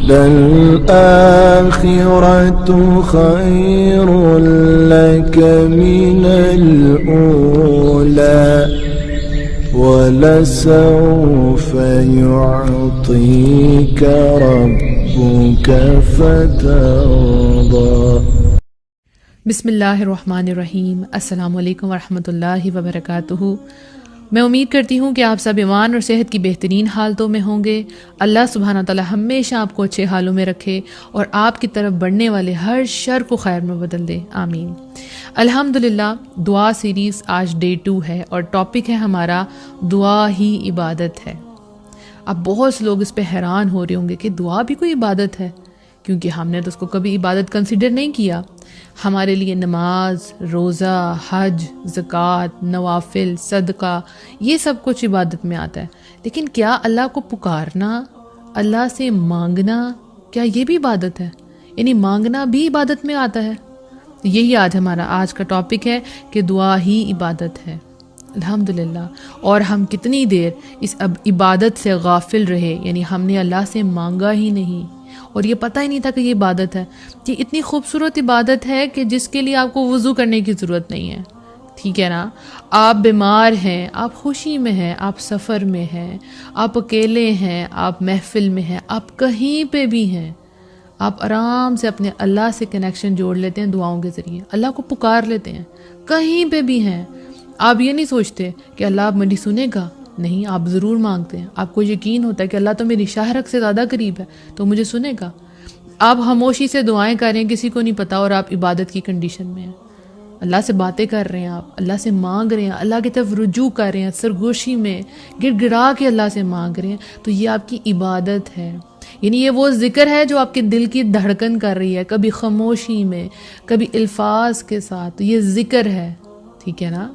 للآخرة خير لك من الأولى ولسوف يعطيك ربك فترضى۔ بسم اللہ الرحمن الرحیم۔ السلام علیکم ورحمۃ اللہ وبرکاتہ۔ میں امید کرتی ہوں کہ آپ سب ایمان اور صحت کی بہترین حالتوں میں ہوں گے۔ اللہ سبحانہ تعالی ہمیشہ آپ کو اچھے حالوں میں رکھے اور آپ کی طرف بڑھنے والے ہر شر کو خیر میں بدل دے، آمین۔ الحمدللہ، دعا سیریز آج ڈے 2 ہے اور ٹاپک ہے ہمارا دعا ہی عبادت ہے۔ اب بہت سے لوگ اس پہ حیران ہو رہے ہوں گے کہ دعا بھی کوئی عبادت ہے، کیونکہ ہم نے تو اس کو کبھی عبادت کنسیڈر نہیں کیا۔ ہمارے لیے نماز، روزہ، حج، زکوٰۃ، نوافل، صدقہ، یہ سب کچھ عبادت میں آتا ہے، لیکن کیا اللہ کو پکارنا، اللہ سے مانگنا، کیا یہ بھی عبادت ہے؟ یعنی مانگنا بھی عبادت میں آتا ہے؟ یہی ہمارا آج کا ٹاپک ہے کہ دعا ہی عبادت ہے، الحمدللہ۔ اور ہم کتنی دیر اس عبادت سے غافل رہے، یعنی ہم نے اللہ سے مانگا ہی نہیں اور یہ پتہ ہی نہیں تھا کہ یہ عبادت ہے۔ یہ اتنی خوبصورت عبادت ہے کہ جس کے لیے آپ کو وضو کرنے کی ضرورت نہیں ہے، ٹھیک ہے نا؟ آپ بیمار ہیں، آپ خوشی میں ہیں، آپ سفر میں ہیں، آپ اکیلے ہیں، آپ محفل میں ہیں، آپ کہیں پہ بھی ہیں، آپ آرام سے اپنے اللہ سے کنیکشن جوڑ لیتے ہیں دعاؤں کے ذریعے، اللہ کو پکار لیتے ہیں، کہیں پہ بھی ہیں۔ آپ یہ نہیں سوچتے کہ اللہ اب میری سنے گا، نہیں، آپ ضرور مانگتے ہیں۔ آپ کو یقین ہوتا ہے کہ اللہ تو میری شاہرگ سے زیادہ قریب ہے تو مجھے سنے گا۔ آپ خاموشی سے دعائیں کر رہے ہیں، کسی کو نہیں پتا، اور آپ عبادت کی کنڈیشن میں ہیں، اللہ سے باتیں کر رہے ہیں، آپ اللہ سے مانگ رہے ہیں، اللہ کی طرف رجوع کر رہے ہیں، سرگوشی میں گڑ گڑا کے اللہ سے مانگ رہے ہیں، تو یہ آپ کی عبادت ہے۔ یعنی یہ وہ ذکر ہے جو آپ کے دل کی دھڑکن کر رہی ہے، کبھی خاموشی میں، کبھی الفاظ کے ساتھ، تو یہ ذکر ہے، ٹھیک ہے نا؟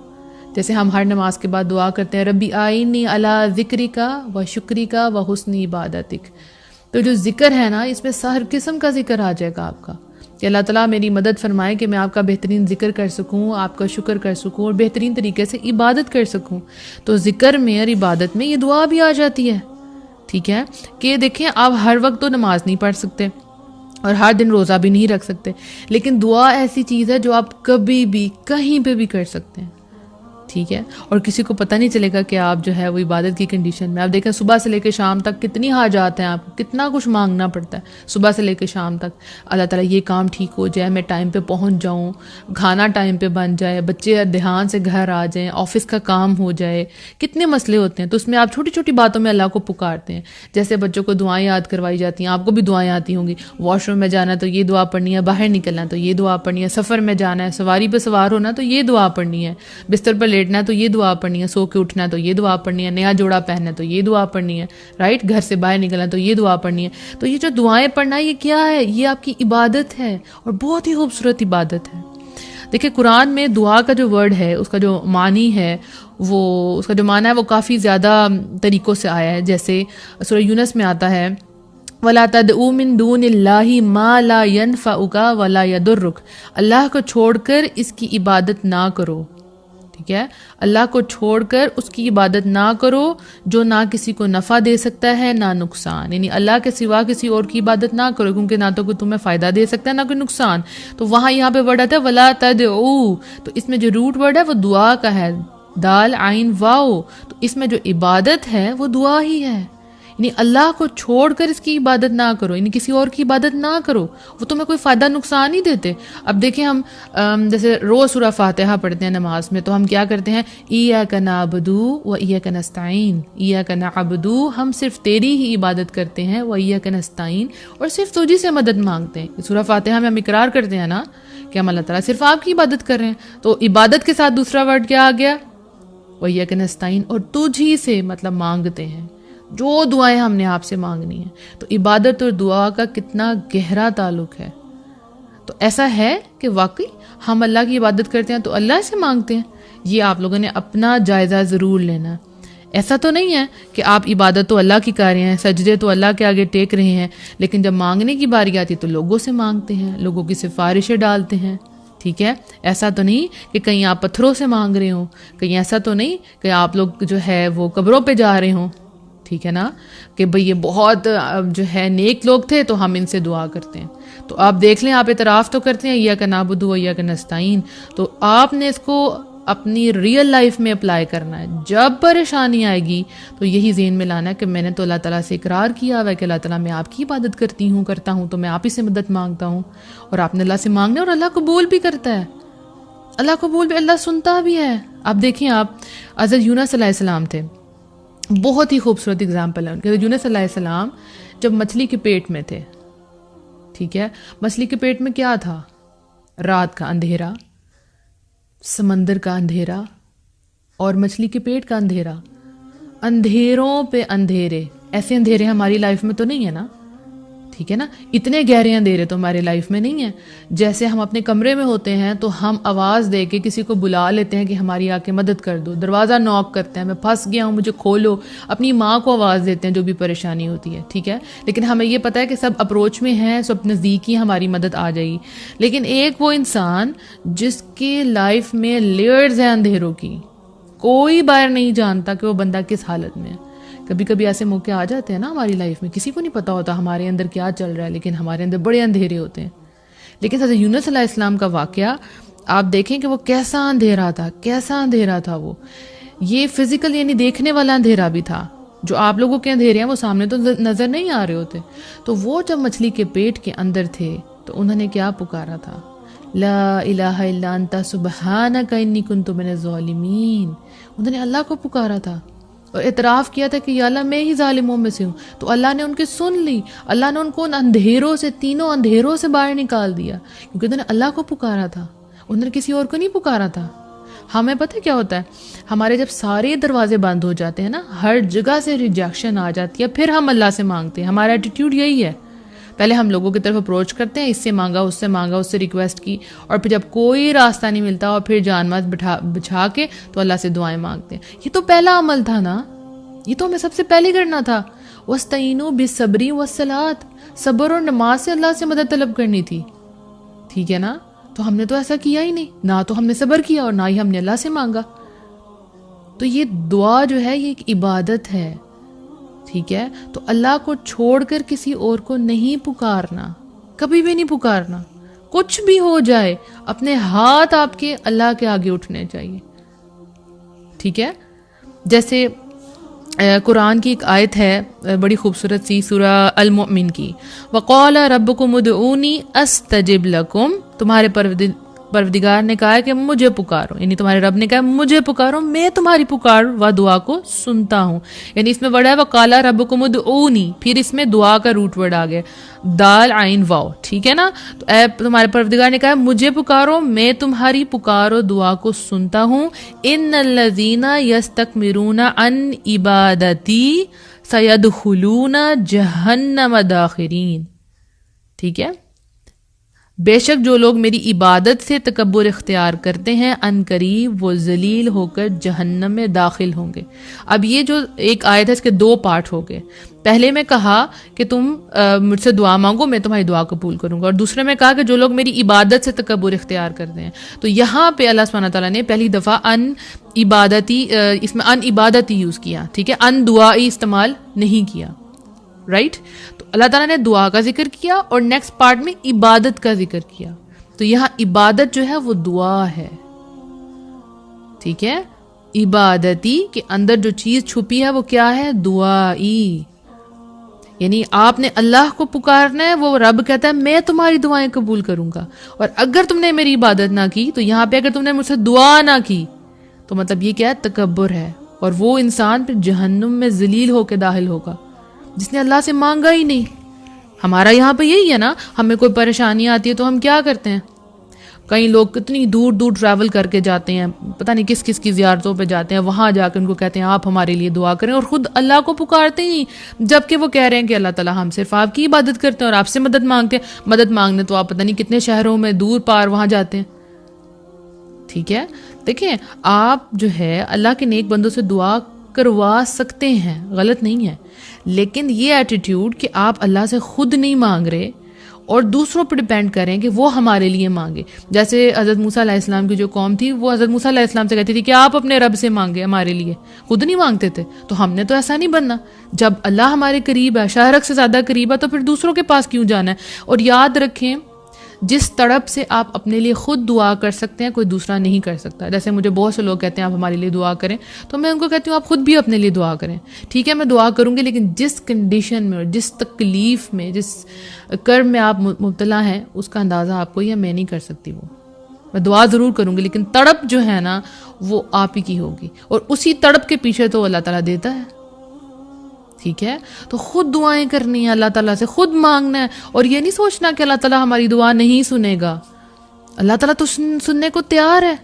جیسے ہم ہر نماز کے بعد دعا کرتے ہیں، ربی آئینی علی ذکرک و شکرک و حسن عبادتک، تو جو ذکر ہے نا، اس میں ہر قسم کا ذکر آ جائے گا آپ کا، کہ اللہ تعالیٰ میری مدد فرمائے کہ میں آپ کا بہترین ذکر کر سکوں، آپ کا شکر کر سکوں اور بہترین طریقے سے عبادت کر سکوں۔ تو ذکر میں اور عبادت میں یہ دعا بھی آ جاتی ہے، ٹھیک ہے؟ کہ دیکھیں، آپ ہر وقت تو نماز نہیں پڑھ سکتے اور ہر دن روزہ بھی نہیں رکھ سکتے، لیکن دعا ایسی چیز ہے جو آپ کبھی بھی کہیں پہ بھی کر سکتے ہیں، ٹھیک ہے؟ اور کسی کو پتہ نہیں چلے گا کہ آپ جو ہے وہ عبادت کی کنڈیشن میں۔ آپ دیکھیں صبح سے لے کے شام تک کتنی حاجات ہیں، آپ کو کتنا کچھ مانگنا پڑتا ہے صبح سے لے کے شام تک۔ اللہ تعالیٰ یہ کام ٹھیک ہو جائے، میں ٹائم پہ پہنچ جاؤں، کھانا ٹائم پہ بن جائے، بچے دھیان سے گھر آ جائیں، آفس کا کام ہو جائے، کتنے مسئلے ہوتے ہیں۔ تو اس میں آپ چھوٹی چھوٹی باتوں میں اللہ کو پکارتے ہیں، جیسے بچوں کو دعائیں یاد کروائی جاتی ہیں، آپ کو بھی دعائیں آتی ہوں گی، واش روم میں جانا ہے تو یہ دعا پڑھنی ہے، باہر نکلنا ہے تو یہ دعا پڑھنی ہے، سفر میں جانا ہے، سواری پہ سوار ہونا تو یہ دعا پڑھنی ہے، بستر پر لیٹنا ہے تو یہ دعا پڑھنی ہے، سو کے اٹھنا ہے تو یہ دعا پڑھنی ہے، نیا جوڑا پہننا ہے تو یہ دعا پڑھنی ہے، رائٹ، گھر سے باہر نکلنا تو یہ دعا پڑھنی ہے۔ تو یہ جو دعائیں پڑھنا ہے، یہ کیا ہے؟ یہ آپ کی عبادت ہے اور بہت ہی خوبصورت عبادت ہے۔ دیکھیں، قرآن میں دعا کا جو ورڈ ہے، اس کا جو معنی ہے، اس کا جو معنی ہے وہ کافی زیادہ طریقوں سے آیا ہے۔ جیسے سورہ یونس میں آتا ہے، وَلَا تَدْعُوا مِن دُونِ اللَّهِ مَا لَا يَنفَعُكَ وَلَا يَضُرُّكَ، اللہ کو چھوڑ کر اس کی عبادت نہ کرو، ٹھیک ہے؟ اللہ کو چھوڑ کر اس کی عبادت نہ کرو جو نہ کسی کو نفع دے سکتا ہے نہ نقصان، یعنی اللہ کے سوا کسی اور کی عبادت نہ کرو، کیونکہ نہ تو کوئی تمہیں فائدہ دے سکتا ہے نہ کوئی نقصان۔ تو وہاں یہاں پہ ورڈ آتا ہے وَلَا تَدْعُوا، تو اس میں جو روٹ ورڈ ہے وہ دعا کا ہے، دال عین واو، تو اس میں جو عبادت ہے وہ دعا ہی ہے۔ یعنی اللہ کو چھوڑ کر اس کی عبادت نہ کرو، یعنی کسی اور کی عبادت نہ کرو، وہ تمہیں کوئی فائدہ نقصان نہیں دیتے۔ اب دیکھیں، ہم جیسے روز سورہ فاتحہ پڑھتے ہیں نماز میں، تو ہم کیا کرتے ہیں؟ ایاک نعبد و ایاک نستعین، ایاک نعبد، ہم صرف تیری ہی عبادت کرتے ہیں، و ایاک نستعین، اور صرف تجھی سے مدد مانگتے ہیں۔ سورہ فاتحہ میں ہم اقرار کرتے ہیں نا کہ ہم اللہ تعالیٰ صرف آپ کی عبادت کر رہے ہیں، تو عبادت کے ساتھ دوسرا ورڈ کیا آ گیا؟ و ایاک نستعین، اور تجھی سے مطلب مانگتے ہیں، جو دعائیں ہم نے آپ سے مانگنی ہیں۔ تو عبادت اور دعا کا کتنا گہرا تعلق ہے۔ تو ایسا ہے کہ واقعی ہم اللہ کی عبادت کرتے ہیں تو اللہ سے مانگتے ہیں، یہ آپ لوگوں نے اپنا جائزہ ضرور لینا۔ ایسا تو نہیں ہے کہ آپ عبادت تو اللہ کی کر رہے ہیں، سجدے تو اللہ کے آگے ٹیک رہے ہیں، لیکن جب مانگنے کی باری آتی تو لوگوں سے مانگتے ہیں، لوگوں کی سفارشیں ڈالتے ہیں، ٹھیک ہے؟ ایسا تو نہیں کہ کہیں آپ پتھروں سے مانگ رہے ہوں، کہیں ایسا تو نہیں کہ آپ لوگ جو ہے وہ قبروں پہ جا رہے ہوں، ٹھیک ہے نا, کہ بھئی یہ بہت جو ہے نیک لوگ تھے تو ہم ان سے دعا کرتے ہیں. تو آپ دیکھ لیں, آپ اعتراف تو کرتے ہیں ایاک نعبد و ایاک نستعین, تو آپ نے اس کو اپنی ریئل لائف میں اپلائی کرنا ہے. جب پریشانی آئے گی تو یہی ذہن میں لانا ہے کہ میں نے تو اللہ تعالیٰ سے اقرار کیا ہوا ہے کہ اللہ تعالیٰ میں آپ کی عبادت کرتا ہوں تو میں آپ ہی سے مدد مانگتا ہوں. اور آپ نے اللہ سے مانگنا ہے اور اللہ قبول بھی کرتا ہے, اللہ قبول بھی, اللہ سنتا بھی ہے. آپ دیکھیں, آپ حضرت یونس علیہ السلام تھے, بہت ہی خوبصورت اگزامپل ہے ان کے. یونس علیہ السلام جب مچھلی کے پیٹ میں تھے, ٹھیک ہے, مچھلی کے پیٹ میں کیا تھا؟ رات کا اندھیرا, سمندر کا اندھیرا اور مچھلی کے پیٹ کا اندھیرا, اندھیروں پہ اندھیرے. ایسے اندھیرے ہماری لائف میں تو نہیں ہے نا, ٹھیک ہے نا, اتنے گہرے اندھیرے تو ہماری لائف میں نہیں ہیں. جیسے ہم اپنے کمرے میں ہوتے ہیں تو ہم آواز دے کے کسی کو بلا لیتے ہیں کہ ہماری آ کے مدد کر دو, دروازہ نوک کرتے ہیں, میں پھنس گیا ہوں مجھے کھولو, اپنی ماں کو آواز دیتے ہیں جو بھی پریشانی ہوتی ہے, ٹھیک ہے. لیکن ہمیں یہ پتہ ہے کہ سب اپروچ میں ہیں, سب نزدیک ہی ہماری مدد آ جائے گی. لیکن ایک وہ انسان جس کی لائف میں لیئرز ہیں اندھیروں کی, کوئی باہر نہیں جانتا کہ وہ بندہ کس حالت میں ہے. کبھی کبھی ایسے موقع آ جاتے ہیں نا ہماری لائف میں, کسی کو نہیں پتا ہوتا ہمارے اندر کیا چل رہا ہے, لیکن ہمارے اندر بڑے اندھیرے ہوتے ہیں. لیکن حضرت یونس علیہ السلام کا واقعہ آپ دیکھیں کہ وہ کیسا اندھیرا تھا, کیسا اندھیرا تھا وہ. یہ فزیکل یعنی دیکھنے والا اندھیرا بھی تھا. جو آپ لوگوں کے اندھیرے ہیں وہ سامنے تو نظر نہیں آ رہے ہوتے. تو وہ جب مچھلی کے پیٹ کے اندر تھے تو انہوں نے کیا پکارا تھا؟ لا الہ الا انت سبحانک انی کنت من الظالمین. انہوں نے اللہ کو پکارا تھا اور اعتراف کیا تھا کہ یا اللہ میں ہی ظالموں میں سے ہوں. تو اللہ نے ان کی سن لی, اللہ نے ان کو ان اندھیروں سے, تینوں اندھیروں سے باہر نکال دیا, کیونکہ انہوں نے اللہ کو پکارا تھا, انہوں نے کسی اور کو نہیں پکارا تھا. ہمیں پتہ کیا ہوتا ہے, ہمارے جب سارے دروازے بند ہو جاتے ہیں نا, ہر جگہ سے ریجیکشن آ جاتی ہے, پھر ہم اللہ سے مانگتے ہیں. ہمارا ایٹیٹیوڈ یہی ہے, پہلے ہم لوگوں کی طرف اپروچ کرتے ہیں, اس سے مانگا, اس سے ریکویسٹ کی, اور پھر جب کوئی راستہ نہیں ملتا اور پھر جان ماز بچھا کے تو اللہ سے دعائیں مانگتے ہیں. یہ تو پہلا عمل تھا نا, یہ تو ہمیں سب سے پہلے کرنا تھا. وَاسْتَعِینُوا بِالصَّبْرِ وَالصَّلَاةِ, صبر اور نماز سے اللہ سے مدد طلب کرنی تھی, ٹھیک ہے نا. تو ہم نے تو ایسا کیا ہی نہیں, نہ تو ہم نے صبر کیا اور نہ ہی ہم نے اللہ سے مانگا. تو یہ دعا جو ہے یہ ایک عبادت ہے, ٹھیک ہے. تو اللہ کو چھوڑ کر کسی اور کو نہیں پکارنا, کبھی بھی نہیں پکارنا. کچھ بھی ہو جائے اپنے ہاتھ آپ کے اللہ کے آگے اٹھنے چاہیے, ٹھیک ہے. جیسے قرآن کی ایک آیت ہے بڑی خوبصورت سی, سورہ المؤمن کی, وقال ربکم ادعونی استجب لکم, تمہارے پروردگار نے کہا ہے کہ مجھے پکارو, یعنی تمہارے رب نے کہا مجھے پکارو, میں تمہاری پکار و دعا کو سنتا ہوں. یعنی اس میں ورڈ ہے وقال ربکم ادعونی, پھر اس میں دعا کا روٹ ورڈ آ گیا, دال عین واو, ٹھیک ہے نا. تو اے تمہارے پروردگار نے کہا مجھے پکارو, میں تمہاری پکار و دعا کو سنتا ہوں. ان الذین یستکبرون عن عبادتی سیدخلون جہنم داخرین, ٹھیک ہے. بے شک جو لوگ میری عبادت سے تکبر اختیار کرتے ہیں ان قریب وہ ذلیل ہو کر جہنم میں داخل ہوں گے. اب یہ جو ایک آیت ہے اس کے دو پارٹ ہو گئے. پہلے میں کہا کہ تم مجھ سے دعا مانگو, میں تمہاری دعا قبول کروں گا, اور دوسرے میں کہا کہ جو لوگ میری عبادت سے تکبر اختیار کرتے ہیں. تو یہاں پہ اللہ سبحانہ تعالیٰ نے پہلی دفعہ ان عبادتی, اس میں ان عبادتی یوز کیا, ٹھیک ہے, ان دعائی استعمال نہیں کیا, رائٹ. تو اللہ تعالیٰ نے دعا کا ذکر کیا اور نیکسٹ پارٹ میں عبادت کا ذکر کیا. تو یہاں عبادت جو ہے وہ دعا ہے, ٹھیک ہے. عبادتی کے اندر جو چیز چھپی ہے وہ کیا ہے؟ دعائی. یعنی آپ نے اللہ کو پکارنا ہے, وہ رب کہتا ہے میں تمہاری دعائیں قبول کروں گا. اور اگر تم نے میری عبادت نہ کی, تو یہاں پہ اگر تم نے مجھ سے دعا نہ کی تو مطلب یہ کیا ہے؟ تکبر ہے. اور وہ انسان پھر جہنم میں ذلیل ہو کے داخل ہوگا جس نے اللہ سے مانگا ہی نہیں. ہمارا یہاں پہ یہی ہے نا, ہمیں کوئی پریشانی آتی ہے تو ہم کیا کرتے ہیں, کئی لوگ کتنی دور دور ٹریول کر کے جاتے ہیں, پتہ نہیں کس کس کی زیارتوں پہ جاتے ہیں, وہاں جا کے ان کو کہتے ہیں آپ ہمارے لیے دعا کریں, اور خود اللہ کو پکارتے ہی, جبکہ وہ کہہ رہے ہیں کہ اللہ تعالیٰ ہم صرف آپ کی عبادت کرتے ہیں اور آپ سے مدد مانگتے ہیں. مدد مانگنے تو آپ پتہ نہیں کتنے شہروں میں دور پار وہاں جاتے ہیں, ٹھیک ہے. دیکھیں آپ جو ہے اللہ کے نیک بندوں سے دعا کروا سکتے ہیں, غلط نہیں ہے, لیکن یہ ایٹیٹیوڈ کہ آپ اللہ سے خود نہیں مانگ رہے اور دوسروں پر ڈپینڈ کریں کہ وہ ہمارے لیے مانگے. جیسے حضرت موسیٰ علیہ السلام کی جو قوم تھی وہ حضرت موسیٰ علیہ السلام سے کہتی تھی کہ آپ اپنے رب سے مانگے ہمارے لیے, خود نہیں مانگتے تھے. تو ہم نے تو ایسا نہیں بننا, جب اللہ ہمارے قریب ہے, شہرک سے زیادہ قریب ہے, تو پھر دوسروں کے پاس کیوں جانا ہے. اور یاد رکھیں جس تڑپ سے آپ اپنے لیے خود دعا کر سکتے ہیں کوئی دوسرا نہیں کر سکتا. جیسے مجھے بہت سے لوگ کہتے ہیں آپ ہمارے لیے دعا کریں, تو میں ان کو کہتی ہوں آپ خود بھی اپنے لیے دعا کریں. ٹھیک ہے میں دعا کروں گی, لیکن جس کنڈیشن میں اور جس تکلیف میں, جس کرب میں آپ مبتلا ہیں, اس کا اندازہ آپ کو یا میں نہیں کر سکتی. وہ میں دعا ضرور کروں گی, لیکن تڑپ جو ہے نا وہ آپ ہی کی ہوگی, اور اسی تڑپ کے پیچھے تو اللہ تعالیٰ دیتا ہے. ٹھیک ہے, تو خود دعائیں کرنی ہیں, اللہ تعالیٰ سے خود مانگنا ہے, اور یہ نہیں سوچنا کہ اللہ تعالیٰ ہماری دعا نہیں سنے گا. اللہ تعالیٰ تو سننے کو تیار ہے,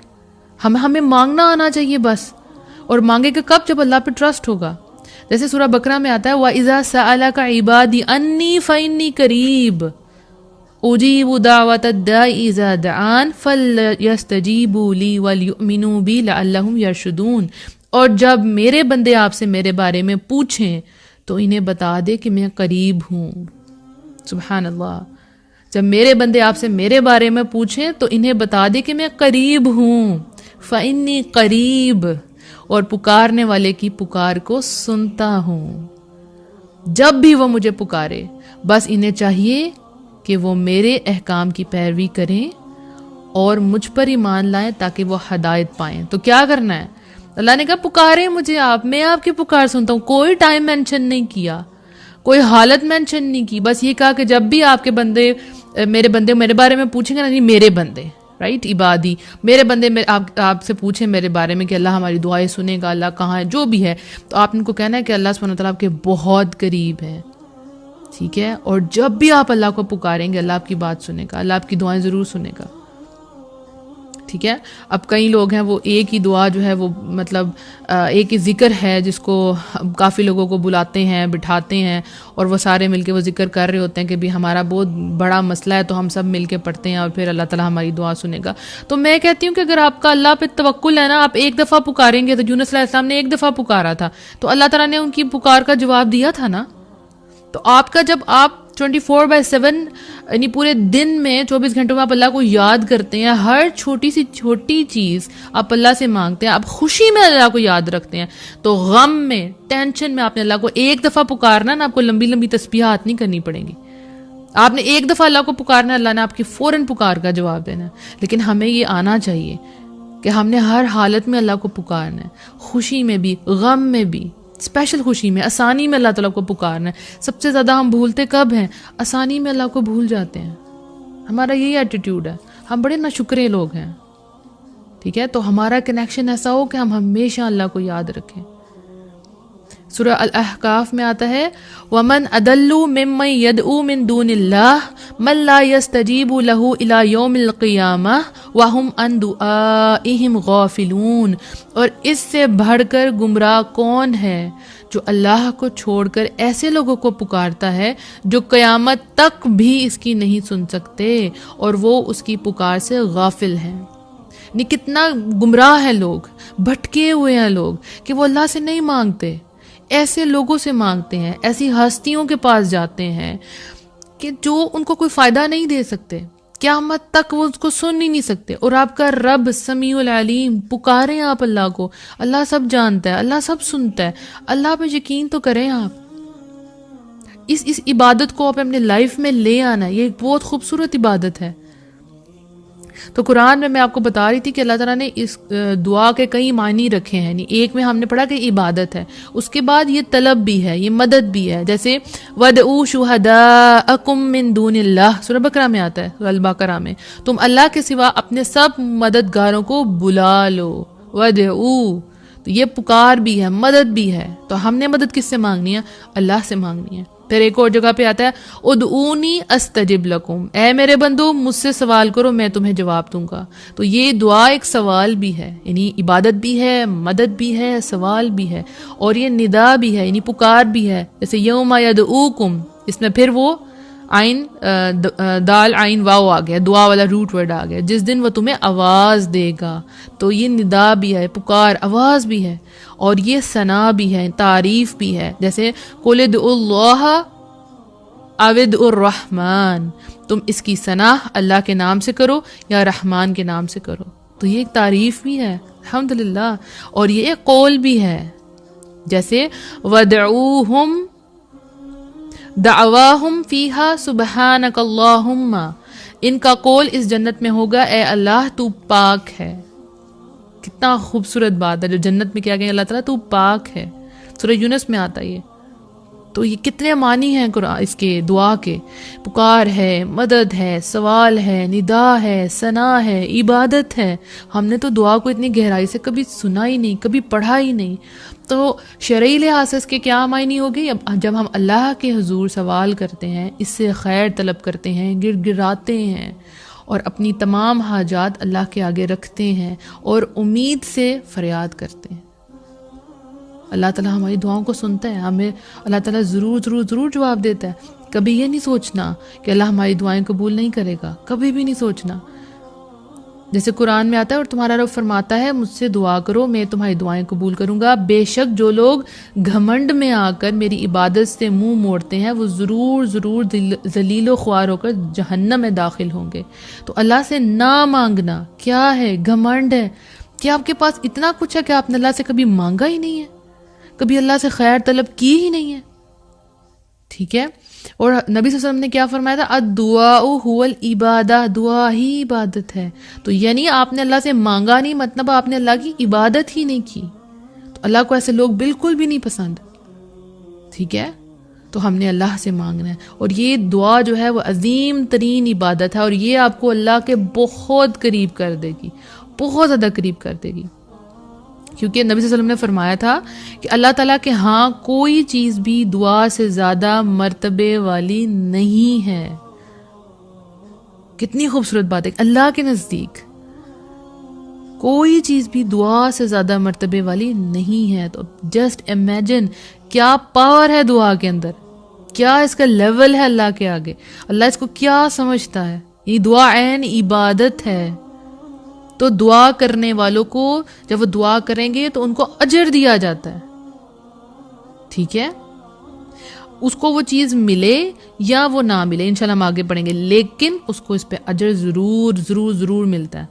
ہمیں مانگنا آنا چاہیے بس. اور مانگے گا کب؟ جب اللہ پہ ٹرسٹ ہوگا. جیسے سورہ بقرہ میں آتا ہے وَإِذَا سَأَلَكَ عِبَادِي أَنِّي فَإِنِّي قَرِيبٌ أُجِيبُ دَعْوَةَ الدَّاعِ إِذَا دَعَانِ فَلْيَسْتَجِيبُوا لِي وَلْيُؤْمِنُوا بِي لَعَلَّهُمْ يَرْشُدُونَ. اور جب میرے بندے آپ سے میرے بارے میں پوچھیں تو انہیں بتا دے کہ میں قریب ہوں. سبحان اللہ. جب میرے بندے آپ سے میرے بارے میں پوچھیں تو انہیں بتا دے کہ میں قریب ہوں. فَإِنِّي قریب, اور پکارنے والے کی پکار کو سنتا ہوں. جب بھی وہ مجھے پکارے بس انہیں چاہیے کہ وہ میرے احکام کی پیروی کریں اور مجھ پر ایمان لائیں تاکہ وہ ہدایت پائیں. تو کیا کرنا ہے؟ اللہ نے کہا پکارے مجھے آپ, میں آپ کی پکار سنتا ہوں. کوئی ٹائم مینشن نہیں کیا, کوئی حالت مینشن نہیں کی, بس یہ کہا کہ جب بھی آپ کے بندے میرے بارے میں پوچھیں گے نا, نہیں میرے بندے, رائٹ, عبادی, میرے بندے آپ سے پوچھیں میرے بارے میں کہ اللہ ہماری دعائیں سنے گا, اللہ کہاں ہے, جو بھی ہے, تو آپ ان کو کہنا ہے کہ اللہ سبحانہ وتعالیٰ آپ کے بہت قریب ہے. ٹھیک ہے, اور جب بھی آپ اللہ کو پکاریں گے اللہ آپ کی بات سنے گا, اللہ آپ کی دعائیں ضرور سنے گا. ٹھیک ہے. اب کئی لوگ ہیں وہ ایک ہی دعا جو ہے وہ مطلب ایک ہی ذکر ہے جس کو کافی لوگوں کو بلاتے ہیں, بٹھاتے ہیں, اور وہ سارے مل کے وہ ذکر کر رہے ہوتے ہیں کہ بھی ہمارا بہت بڑا مسئلہ ہے تو ہم سب مل کے پڑھتے ہیں اور پھر اللہ تعالیٰ ہماری دعا سنے گا. تو میں کہتی ہوں کہ اگر آپ کا اللہ پہ توکل ہے نا, آپ ایک دفعہ پکاریں گے, تو یونس علیہ السلام نے ایک دفعہ پکارا تھا تو اللہ تعالیٰ نے ان کی پکار کا جواب دیا تھا نا. تو آپ کا جب آپ 24/7 یعنی پورے دن میں 24 گھنٹوں میں آپ اللہ کو یاد کرتے ہیں, ہر چھوٹی سی چھوٹی چیز آپ اللہ سے مانگتے ہیں, آپ خوشی میں اللہ کو یاد رکھتے ہیں, تو غم میں, ٹینشن میں آپ نے اللہ کو ایک دفعہ پکارنا نا, آپ کو لمبی لمبی تسبیحات نہیں کرنی پڑیں گی. آپ نے ایک دفعہ اللہ کو پکارنا, اللہ نے آپ کی فوراً پکار کا جواب دینا ہے. لیکن ہمیں یہ آنا چاہیے کہ ہم نے ہر حالت میں اللہ کو پکارنا ہے, خوشی میں بھی, غم میں بھی, اسپیشل خوشی میں, آسانی میں اللہ تعالیٰ کو پکارنا ہے. سب سے زیادہ ہم بھولتے کب ہیں؟ آسانی میں اللہ کو بھول جاتے ہیں. ہمارا یہی ایٹیٹیوڈ ہے, ہم بڑے ناشکرے لوگ ہیں. ٹھیک ہے, تو ہمارا کنیکشن ایسا ہو کہ ہم ہمیشہ اللہ کو یاد رکھیں. سورہ الاحقاف میں آتا ہے وَمَنْ أَضَلُّ مِمَّنْ يَدْعُو مِن دُونِ اللَّهِ مَن لَّا يَسْتَجِيبُ لَهُ إِلَى يَوْمِ الْقِيَامَةِ وَهُمْ عَن دُعَائِهِمْ غَافِلُونَ. اور اس سے بڑھ کر گمراہ کون ہے جو اللہ کو چھوڑ کر ایسے لوگوں کو پکارتا ہے جو قیامت تک بھی اس کی نہیں سن سکتے اور وہ اس کی پکار سے غافل ہیں. نہیں کتنا گمراہ ہے لوگ, بھٹکے ہوئے ہیں لوگ کہ وہ اللہ سے نہیں مانگتے, ایسے لوگوں سے مانگتے ہیں, ایسی ہستیوں کے پاس جاتے ہیں کہ جو ان کو کوئی فائدہ نہیں دے سکتے, قیامت تک وہ اس کو سن ہی نہیں سکتے. اور آپ کا رب سمیع العلیم, پکاریں آپ اللہ کو, اللہ سب جانتا ہے, اللہ سب سنتا ہے, اللہ پہ یقین تو کریں آپ. اس عبادت کو آپ اپنے لائف میں لے آنا ہے, یہ ایک بہت خوبصورت عبادت ہے. تو قرآن میں آپ کو بتا رہی تھی کہ اللہ تعالیٰ نے اس دعا کے کئی معنی رکھے ہیں. ایک میں ہم نے پڑھا کہ عبادت ہے, اس کے بعد یہ طلب بھی ہے, یہ مدد بھی ہے. جیسے وَدْعُوا شُهَدَاءَكُم مِّن دُونِ اللَّهِ سورہ بقرہ میں آتا ہے, البقرہ میں, تم اللہ کے سوا اپنے سب مددگاروں کو بلا لو. وَدْعُوا, تو یہ پکار بھی ہے, مدد بھی ہے. تو ہم نے مدد کس سے مانگنی ہے؟ اللہ سے مانگنی ہے. پھر ایک اور جگہ پہ آتا ہے ادعونی استجب لکم, اے میرے بندو مجھ سے سوال کرو میں تمہیں جواب دوں گا. تو یہ دعا ایک سوال بھی ہے, یعنی عبادت بھی ہے, مدد بھی ہے, سوال بھی ہے, اور یہ ندا بھی ہے, یعنی پکار بھی ہے. جیسے یوم یدعوکم, اس میں پھر وہ عین دال عین واو آ گیا, دعا والا روٹ ورڈ آ گیا, جس دن وہ تمہیں آواز دے گا. تو یہ ندا بھی ہے, پکار, آواز بھی ہے, اور یہ ثنا بھی ہے, تعریف بھی ہے. جیسے قل ادعوا اللہ اود الرحمن، تم اس کی ثناء اللہ کے نام سے کرو یا رحمان کے نام سے کرو. تو یہ ایک تعریف بھی ہے الحمدللہ، اور یہ ایک قول بھی ہے. جیسے وَدْعُوهُمْ دعواہم فیہا سبحانک اللہم، ان کا قول اس جنت میں ہوگا اے اللہ تو پاک ہے. کتنا خوبصورت بات ہے جو جنت میں کیا گیا، اللہ تعالیٰ تو پاک ہے. سورہ یونس میں آتا ہے یہ. تو یہ کتنے معنی ہیں قرآن اس کے دعا کے. پکار ہے، مدد ہے، سوال ہے، ندا ہے، ثنا ہے، عبادت ہے. ہم نے تو دعا کو اتنی گہرائی سے کبھی سنا ہی نہیں، کبھی پڑھا ہی نہیں. تو شرعی لحاظ سے اس کے کیا معنی ہوگی؟ جب ہم اللہ کے حضور سوال کرتے ہیں، اس سے خیر طلب کرتے ہیں، گر گراتے ہیں اور اپنی تمام حاجات اللہ کے آگے رکھتے ہیں اور امید سے فریاد کرتے ہیں، اللہ تعالیٰ ہماری دعاؤں کو سنتا ہے. ہمیں اللہ تعالیٰ ضرور ضرور ضرور جواب دیتا ہے. کبھی یہ نہیں سوچنا کہ اللہ ہماری دعائیں قبول نہیں کرے گا، کبھی بھی نہیں سوچنا. جیسے قرآن میں آتا ہے اور تمہارا رب فرماتا ہے مجھ سے دعا کرو میں تمہاری دعائیں قبول کروں گا. بے شک جو لوگ گھمنڈ میں آ کر میری عبادت سے منہ موڑتے ہیں وہ ضرور ضرور ذلیل و خوار ہو کر جہنم میں داخل ہوں گے. تو اللہ سے نہ مانگنا کیا ہے؟ گھمنڈ ہے کہ آپ کے پاس اتنا کچھ ہے کہ آپ نے اللہ سے کبھی مانگا ہی نہیں ہے، کبھی اللہ سے خیر طلب کی ہی نہیں ہے. ٹھیک ہے. اور نبی صلی اللہ علیہ وسلم نے کیا فرمایا تھا؟ الدعاء هو العبادہ، دعا ہی عبادت ہے. تو یعنی آپ نے اللہ سے مانگا نہیں، مطلب آپ نے اللہ کی عبادت ہی نہیں کی. تو اللہ کو ایسے لوگ بالکل بھی نہیں پسند. ٹھیک ہے. تو ہم نے اللہ سے مانگنا ہے، اور یہ دعا جو ہے وہ عظیم ترین عبادت ہے، اور یہ آپ کو اللہ کے بہت قریب کر دے گی، بہت زیادہ قریب کر دے گی. کیونکہ نبی صلی اللہ علیہ وسلم نے فرمایا تھا کہ اللہ تعالیٰ کے ہاں کوئی چیز بھی دعا سے زیادہ مرتبے والی نہیں ہے. کتنی خوبصورت بات ہے، اللہ کے نزدیک کوئی چیز بھی دعا سے زیادہ مرتبے والی نہیں ہے. تو جسٹ امیجن کیا پاور ہے دعا کے اندر، کیا اس کا لیول ہے اللہ کے آگے، اللہ اس کو کیا سمجھتا ہے. یہ دعا عین عبادت ہے. تو دعا کرنے والوں کو جب وہ دعا کریں گے تو ان کو اجر دیا جاتا ہے. ٹھیک ہے. اس کو وہ چیز ملے یا وہ نہ ملے، انشاءاللہ ہم آگے پڑھیں گے، لیکن اس کو اس پہ اجر ضرور ضرور ضرور ملتا ہے.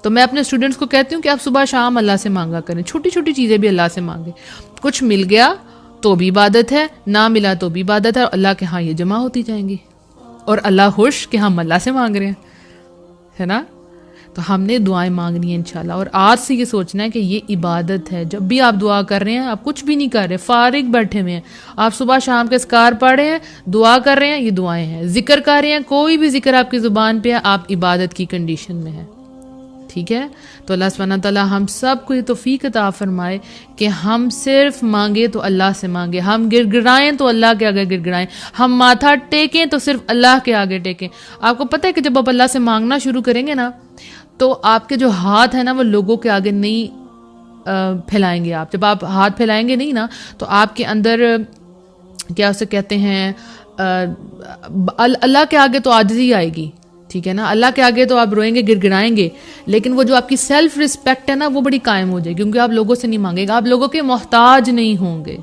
تو میں اپنے اسٹوڈنٹس کو کہتی ہوں کہ آپ صبح شام اللہ سے مانگا کریں، چھوٹی چھوٹی چیزیں بھی اللہ سے مانگیں. کچھ مل گیا تو بھی عبادت ہے، نہ ملا تو بھی عبادت ہے، اور اللہ کے ہاں یہ جمع ہوتی جائیں گی، اور اللہ خوش کہ ہم اللہ سے مانگ رہے ہیں، ہے نا. تو ہم نے دعائیں مانگنی ہیں انشاءاللہ، اور آج سے یہ سوچنا ہے کہ یہ عبادت ہے. جب بھی آپ دعا کر رہے ہیں، آپ کچھ بھی نہیں کر رہے، فارغ بیٹھے ہوئے ہیں، آپ صبح شام کے اذکار پڑھ رہے ہیں، دعا کر رہے ہیں، یہ دعائیں ہیں. ذکر کر رہے ہیں، کوئی بھی ذکر آپ کی زبان پہ ہے، آپ عبادت کی کنڈیشن میں ہیں. ٹھیک ہے. تو اللہ سبحانہ تعالیٰ ہم سب کو یہ توفیق عطا فرمائے کہ ہم صرف مانگے تو اللہ سے مانگے، ہم گر گرائیں تو اللہ کے آگے گر گرائیں، ہم ماتھا ٹیکیں تو صرف اللہ کے آگے ٹیکیں. آپ کو پتہ ہے کہ جب آپ اللہ سے مانگنا شروع کریں گے نا تو آپ کے جو ہاتھ ہیں نا وہ لوگوں کے آگے نہیں پھیلائیں گے. آپ جب آپ ہاتھ پھیلائیں گے نہیں نا تو آپ کے اندر کیا اسے کہتے ہیں، اللہ کے آگے تو عاجزی آئے گی. ٹھیک ہے نا. اللہ کے آگے تو آپ روئیں گے، گر گرائیں گے، لیکن وہ جو آپ کی سیلف رسپیکٹ ہے نا وہ بڑی قائم ہو جائے گی، کیونکہ آپ لوگوں سے نہیں مانگے گا، آپ لوگوں کے محتاج نہیں ہوں گے.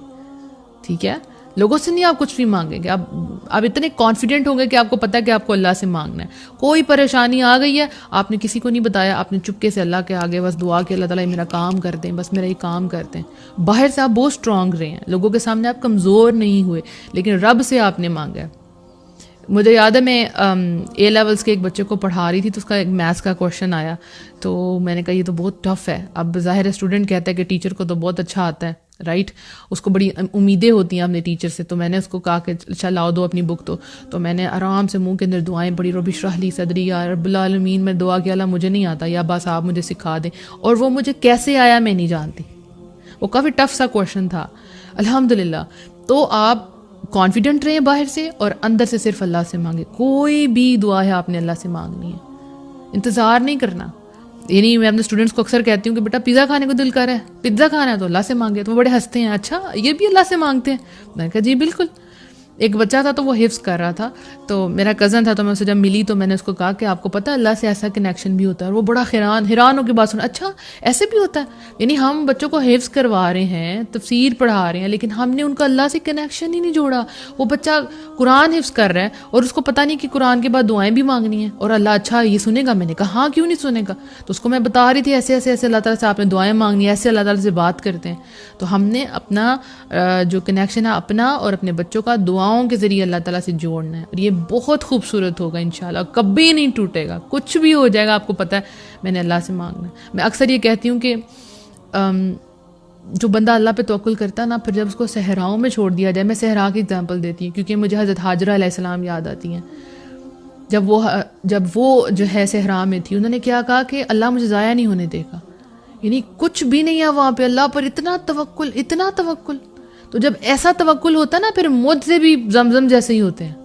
ٹھیک ہے. لوگوں سے نہیں آپ کچھ بھی مانگیں گے، آپ اتنے کانفیڈنٹ ہوں گے کہ آپ کو پتہ ہے کہ آپ کو اللہ سے مانگنا ہے. کوئی پریشانی آ گئی ہے، آپ نے کسی کو نہیں بتایا، آپ نے چپکے سے اللہ کے آگے بس دعا کہ اللہ تعالیٰ میرا کام کر دیں، بس میرا یہ کام کرتے ہیں. باہر سے آپ بہت اسٹرانگ رہے ہیں، لوگوں کے سامنے آپ کمزور نہیں ہوئے، لیکن رب سے آپ نے مانگا. مجھے یاد ہے میں اے لیولس کے ایک بچے کو پڑھا رہی تھی تو اس کا ایک میتھس کا کویشچن آیا، تو میں نے کہا یہ تو بہت ٹف ہے. اب ظاہر اسٹوڈنٹ کہتا ہے کہ ٹیچر کو تو بہت اچھا آتا ہے، رائٹ، اس کو بڑی امیدیں ہوتی ہیں اپنے ٹیچر سے. تو میں نے اس کو کہا کہ اچھا لاؤ دو اپنی بک. تو میں نے آرام سے منہ کے اندر دعائیں پڑھی، رب اشرح لی صدری، یا رب العالمین. میں دعا کہ اللہ مجھے نہیں آتا، یا بس آپ مجھے سکھا دیں. اور وہ مجھے کیسے آیا میں نہیں جانتی، وہ کافی ٹف سا کویشچن تھا الحمدللہ. تو آپ کانفیڈنٹ رہیں باہر سے، اور اندر سے صرف اللہ سے مانگے. کوئی بھی دعا ہے آپ نے اللہ سے مانگنی ہے، انتظار نہیں کرنا. یعنی میں اپنے اسٹوڈنٹس کو اکثر کہتی ہوں کہ بیٹا پیزا کھانے کو دل کر رہا ہے، پیزا کھانا ہے تو اللہ سے مانگے. تو وہ بڑے ہنستے ہیں، اچھا یہ بھی اللہ سے مانگتے ہیں؟ میں نے کہا جی بالکل. ایک بچہ تھا تو وہ حفظ کر رہا تھا، تو میرا کزن تھا، تو میں اسے جب ملی تو میں نے اس کو کہا کہ آپ کو پتہ ہے اللہ سے ایسا کنیکشن بھی ہوتا ہے، اور وہ بڑا حیران ہو کے بات سنا، اچھا ایسے بھی ہوتا ہے، یعنی ہم بچوں کو حفظ کروا رہے ہیں، تفسیر پڑھا رہے ہیں، لیکن ہم نے ان کا اللہ سے کنیکشن ہی نہیں جوڑا۔ وہ بچہ قرآن حفظ کر رہا ہے اور اس کو پتہ نہیں کہ قرآن کے بعد دعائیں بھی مانگنی ہیں، اور اللہ اچھا یہ سنے گا؟ میں نے کہا ہاں کیوں نہیں سنے گا، تو اس کو میں بتا رہی تھی ایسے ایسے ایسے اللہ تعالیٰ سے آپ نے دعائیں مانگنی ہیں، ایسے اللہ تعالیٰ سے بات کرتے ہیں۔ تو ہم نے اپنا جو کنیکشن ہے اپنا اور اپنے بچوں کا دعاؤں کے ذریعے اللہ تعالیٰ سے جوڑنا ہے، اور یہ بہت خوبصورت ہوگا انشاءاللہ، کبھی نہیں ٹوٹے گا، کچھ بھی ہو جائے گا آپ کو پتہ ہے میں نے اللہ سے مانگنا ہے۔ میں اکثر یہ کہتی ہوں کہ جو بندہ اللہ پہ توکل کرتا ہے نا، پھر جب اس کو صحراؤں میں چھوڑ دیا جائے، میں صحرا کی اگزامپل دیتی ہوں کیونکہ مجھے حضرت حاجرہ علیہ السلام یاد آتی ہیں۔ جب وہ جو ہے صحرا میں تھی، انہوں نے کیا کہا کہ اللہ مجھے ضائع نہیں ہونے دے گا، یعنی کچھ بھی نہیں ہے وہاں پہ، اللہ پر اتنا توکل، اتنا توکل۔ تو جب ایسا توکل ہوتا ہے نا، پھر مجھ سے بھی زمزم جیسے ہی ہوتے ہیں۔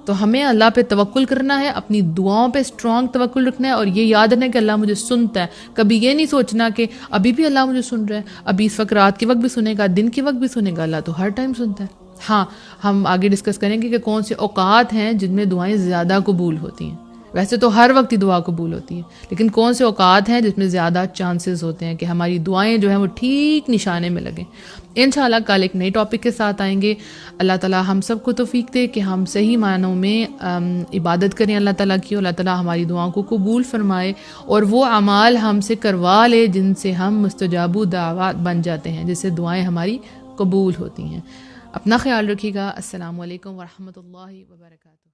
تو ہمیں اللہ پہ توکل کرنا ہے، اپنی دعاؤں پہ اسٹرانگ توکل رکھنا ہے، اور یہ یاد رکھنا ہے کہ اللہ مجھے سنتا ہے۔ کبھی یہ نہیں سوچنا کہ ابھی بھی اللہ مجھے سن رہا ہے، ابھی اس وقت رات کے وقت بھی سنے گا، دن کے وقت بھی سنے گا، اللہ تو ہر ٹائم سنتا ہے۔ ہاں ہم آگے ڈسکس کریں گے کہ کون سے اوقات ہیں جن میں دعائیں زیادہ قبول ہوتی ہیں۔ ویسے تو ہر وقت ہی دعا قبول ہوتی ہے، لیکن کون سے اوقات ہیں جس میں زیادہ چانسز ہوتے ہیں کہ ہماری دعائیں جو ہیں وہ ٹھیک نشانے میں لگیں۔ انشاءاللہ کل ایک نئی ٹاپک کے ساتھ آئیں گے۔ اللہ تعالیٰ ہم سب کو توفیق دے کہ ہم صحیح معنوں میں عبادت کریں اللہ تعالیٰ کی، اور اللہ تعالیٰ ہماری دعاؤں کو قبول فرمائے، اور وہ اعمال ہم سے کروا لے جن سے ہم مستجاب دعوات بن جاتے ہیں، جس سے دعائیں ہماری قبول ہوتی ہیں۔ اپنا خیال رکھیے گا۔ السلام علیکم ورحمۃ اللہ وبرکاتہ۔